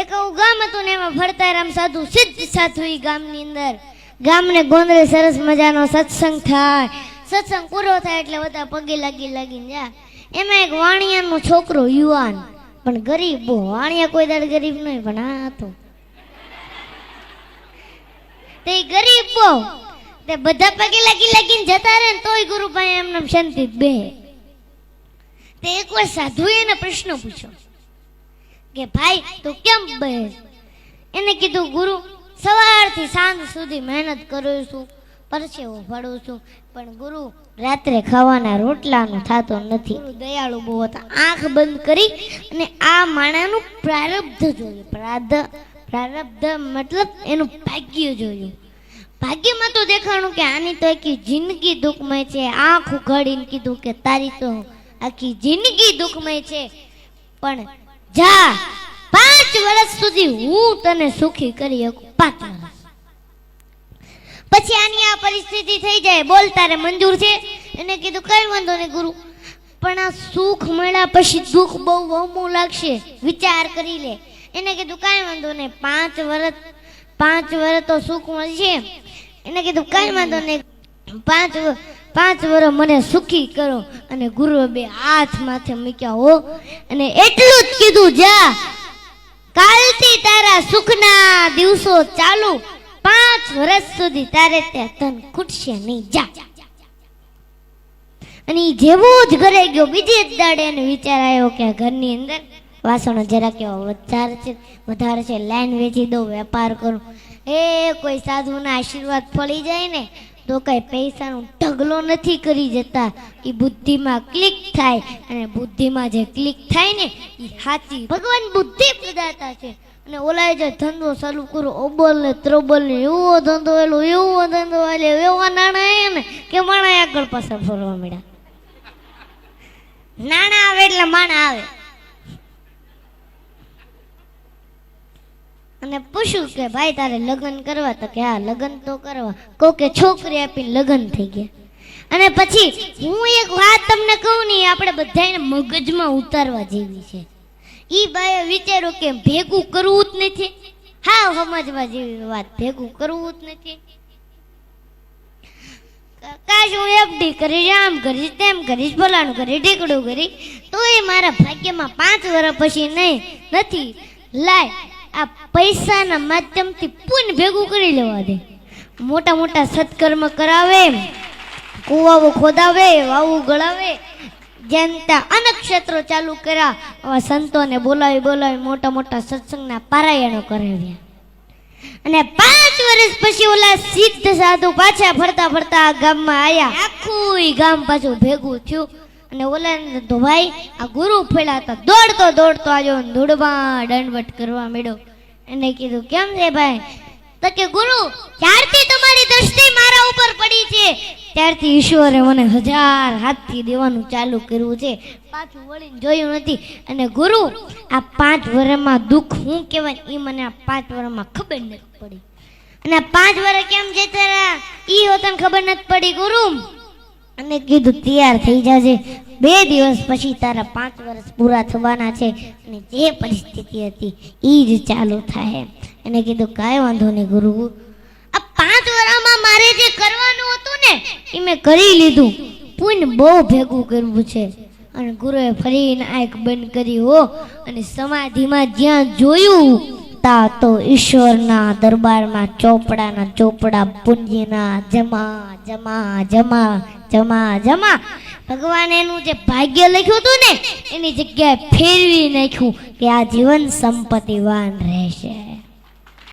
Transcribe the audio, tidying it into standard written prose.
એક આવું ગામ હતું ને એમાં ભરતારામ સાધુ સિદ્ધ સાધુ ઈ ગામની અંદર ગામને ગોંદરે સરસ મજાનો સત્સંગ થાય. સત્સંગ પૂરો થાય એટલે બધા પગે લાગીને જા. એમાં એક વાણિયાનો છોકરો યુવાન પણ ગરીબ, બહુ વાણિયા કોઈ દાડ ગરીબ નહીં પણ આ હતો તે ગરીબ બહુ. તે બધા પગે લાગીને જતા રહે ને તોય ગુરુભાઈ એમને શાંતિ બે. તે એકવાર સાધુએ એને પ્રશ્ન પૂછ્યો કે ભાઈ તું કેમ બે? એને કીધું ગુરુ સવારથી સાંજ સુધી મહેનત કરું છું, પરસેવો ભળું છું, પણ ગુરુ રાત્રે ખાવાના રોટલાનું થતો નથી. દયાળુ બહુ હતા. આંખ બંધ કરી અને આ માણાનું પ્રારબ્ધ જોયું. પ્રારબ્ધ મતલબ એનું ભાગ્ય જોયું. ભાગ્યમાં તો દેખાણું કે આની તો આખી જિંદગી દુઃખમય છે. આંખ ઉઘાડીને કીધું કે તારી તો આખી જિંદગી દુઃખમય છે, પણ જા 5 વર્ષ સુધી હું તને સુખી કરી શકું. 5 વર્ષ પછી આની આ પરિસ્થિતિ થઈ જાય. બોલ તારે મંજૂર છે? એને કીધું કઈ વાંધો નહીં ગુરુ, પણ આ સુખ મળ્યા પછી દુઃખ બહુ વહમું લાગશે, વિચાર કરી લે. એને કીધું કઈ વાંધો નહીં, 5 વર્ષ તો સુખ મળશે. એને કીધું કઈ વાંધો નહીં, 5 વર્ષ મને સુખી કરો. અને ગુરુએ 2 હાથ માથે મૂક્યા હો અને એટલું જ કીધું જા કાલથી તારા સુખના દિવસો ચાલુ, 5 વર્ષ સુધી તારે ત્યાં ધન ખૂટશે નહીં, જા. અને જેવો જ ઘરે ગયો બીજે જ દાડે એને વિચાર આવ્યો કે ઘરની અંદર વાસણો જરા કેવા વધારે છે, લાઈન વેચી દઉં, વેપાર કરું. કોઈ સાધુના આશીર્વાદ ફળી જાય ને તો કઈ પૈસાનું ઢગલો નથી કરી જતા. એ બુદ્ધિમાં ક્લિક થાય અને બુદ્ધિમાં જે ક્લિક થાય ને એ સાચી ભગવાન બુદ્ધિ પ્રદાતા છે. અને ઓલાય જે ધંધો ચાલુ કરો ઓબલ ને ત્રોબલ ને એવો ધંધો એવા નાણાં ને કે માણા આગળ પાછળ ફરવા મળ્યા. નાણાં આવે એટલે માણા આવે. અને પૂછ્યું કે ભાઈ તારે લગ્ન કરવા? તો કે હા લગ્ન તો કરવા. કહું કે છોકરી આપીને લગ્ન થઈ ગયા. અને પછી હું એક વાત તમને કહું ને, આપણે બધાને મગજમાં ઉતારવા જેવી છે. ઈ બાએ વિચાર્યું કે ભેગું કરવું જ નથી. હા સમજવા જેવી વાત, ભેગું કરવું જ નથી. કાશ હું એફડી કરીશ, આમ કરીશ, તેમ કરીશ, ફલાણું કરીશ, ઢીકડું કરીશ, તો એ મારા ભાગ્યમાં 5 વર્ષ પછી નથી. લાય આ પૈસાના માધ્યમથી પુણ્ય ભેગું કરી લેવા દે. મોટા સત્કર્મ કરાવે, કુવાઓ ખોદાવે, વાવું ગળાવે, જનતા અનક્ષેત્રો ચાલુ કર્યા. આવા સંતોને બોલાવી મોટા સત્સંગના પારાયણો કરાવ્યા. અને 5 વર્ષ પછી ઓલા સિદ્ધ સાધુ પાછા ફરતા આ ગામમાં આવ્યા. આખું ગામ પાછું ભેગું થયું. અને ઓલા તો ભાઈ આ ગુરુ ફેલા હતા. દોડતો આવ્યો, ધૂળમાં દંડવટ કરવા માંડ્યો. એને કીધું કેમ છે ભાઈ? તો કે ગુરુ જ્યારથી તમારી દ્રષ્ટિ મારા ઉપર પડી છે ત્યારથી ઈશ્વરે મને 1000 હાથથી દેવાનું ચાલુ કર્યું છે, પાછું વળીને જોયું નથી. અને ગુરુ આ 5 વર્ષમાં દુઃખ શું કહેવાય એ મને આ 5 વર્ષમાં ખબર નથી પડી. અને 5 વર્ષ કેમ જતા ઈ હોતને ખબર નથી પડી ગુરુ. અને કીધું તૈયાર થઈ જાજે, 2 દિવસ પછી તારા 5 વર્ષ પૂરા થવાના છે અને જે પરિસ્થિતિ હતી એ જ ચાલુ થાય. એને કીધું કાંઈ વાંધો નહીં ગુરુ, આ 5 વર્ષમાં મારે જે કરવાનું હતું ને એ મેં કરી લીધું. પુણ્ય બહુ ભેગું કરવું છે. અને ગુરુએ ફરીને આંખ બંધ કરી હો અને સમાધિમાં જ્યાં જોયું તા તો ઈશ્વરના દરબારમાં ચોપડા પુંજીના જમા. ભગવાન એનું જે ભાગ્ય લખ્યું હતું ને એની જગ્યાએ ફેરવી નાખ્યું કે આ જીવન સંપત્તિવાન રહેશે.